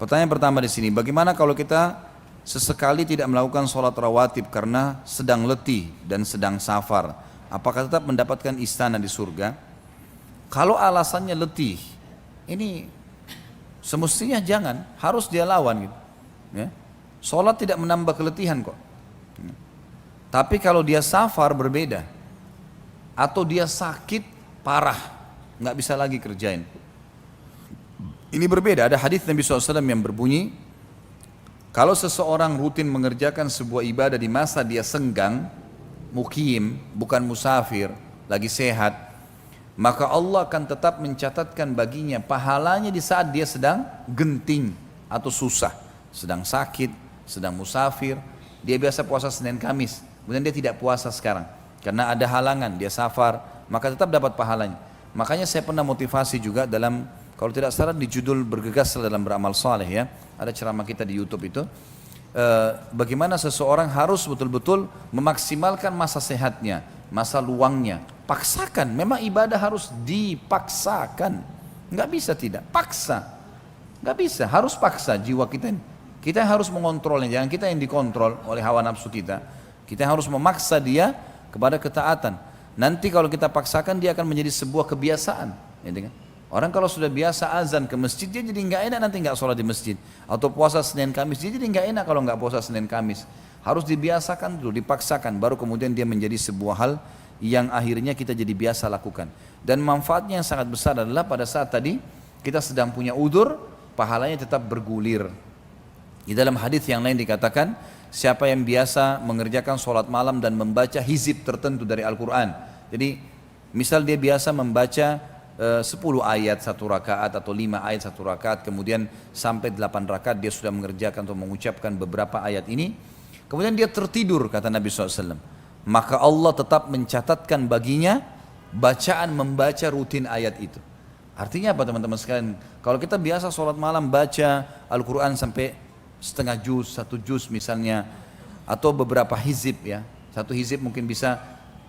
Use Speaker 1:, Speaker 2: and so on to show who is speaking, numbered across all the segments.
Speaker 1: Pertanyaan pertama di sini, bagaimana kalau kita sesekali tidak melakukan sholat rawatib karena sedang letih dan sedang safar? Apakah tetap mendapatkan istana di surga? Kalau alasannya letih, ini semestinya jangan, harus dia lawan gitu. Ya. Sholat tidak menambah keletihan kok. Tapi kalau dia safar berbeda, atau dia sakit parah, nggak bisa lagi kerjain. Ini berbeda, ada hadis Nabi SAW yang berbunyi, kalau seseorang rutin mengerjakan sebuah ibadah di masa dia senggang, mukim, bukan musafir, lagi sehat, maka Allah akan tetap mencatatkan baginya pahalanya di saat dia sedang genting atau susah, sedang sakit, sedang musafir. Dia biasa puasa Senin Kamis, kemudian dia tidak puasa sekarang karena ada halangan, dia safar, maka tetap dapat pahalanya. Makanya saya pernah motivasi juga dalam, kalau tidak salah di judul bergegas dalam beramal saleh ya, ada ceramah kita di YouTube itu, bagaimana seseorang harus betul-betul memaksimalkan masa sehatnya, masa luangnya, paksakan, memang ibadah harus dipaksakan, nggak bisa tidak, paksa, nggak bisa, harus paksa jiwa kita ini. Kita yang harus mengontrolnya, jangan kita yang dikontrol oleh hawa nafsu kita. Kita harus memaksa dia kepada ketaatan. Nanti kalau kita paksakan dia akan menjadi sebuah kebiasaan, gitu kan? Orang kalau sudah biasa azan ke masjid, dia jadi nggak enak nanti nggak sholat di masjid. Atau puasa Senin Kamis, dia jadi nggak enak kalau nggak puasa Senin Kamis. Harus dibiasakan dulu, dipaksakan, baru kemudian dia menjadi sebuah hal yang akhirnya kita jadi biasa lakukan. Dan manfaatnya yang sangat besar adalah pada saat tadi kita sedang punya udzur, pahalanya tetap bergulir. Di dalam hadis yang lain dikatakan, siapa yang biasa mengerjakan sholat malam dan membaca hizib tertentu dari Al-Quran. Jadi misal dia biasa membaca 10 ayat satu rakaat atau 5 ayat satu rakaat, kemudian sampai 8 rakaat dia sudah mengerjakan atau mengucapkan beberapa ayat ini, kemudian dia tertidur kata Nabi SAW, maka Allah tetap mencatatkan baginya bacaan membaca rutin ayat itu. Artinya apa teman-teman sekalian? Kalau kita biasa sholat malam baca Al-Quran sampai setengah juz, 1 juz misalnya, atau beberapa hizib ya, 1 hizib mungkin bisa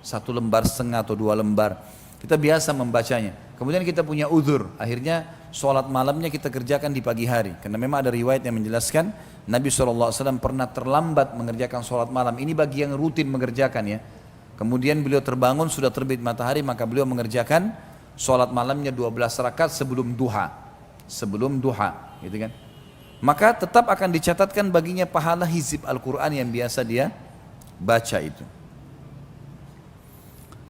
Speaker 1: 1 lembar setengah atau 2 lembar, kita biasa membacanya, kemudian kita punya uzur, akhirnya sholat malamnya kita kerjakan di pagi hari, karena memang ada riwayat yang menjelaskan Nabi SAW pernah terlambat mengerjakan sholat malam, ini bagi yang rutin mengerjakan ya, kemudian beliau terbangun sudah terbit matahari, maka beliau mengerjakan sholat malamnya 12 rakaat sebelum duha, gitu kan. Maka tetap akan dicatatkan baginya pahala hizib Al-Quran yang biasa dia baca itu.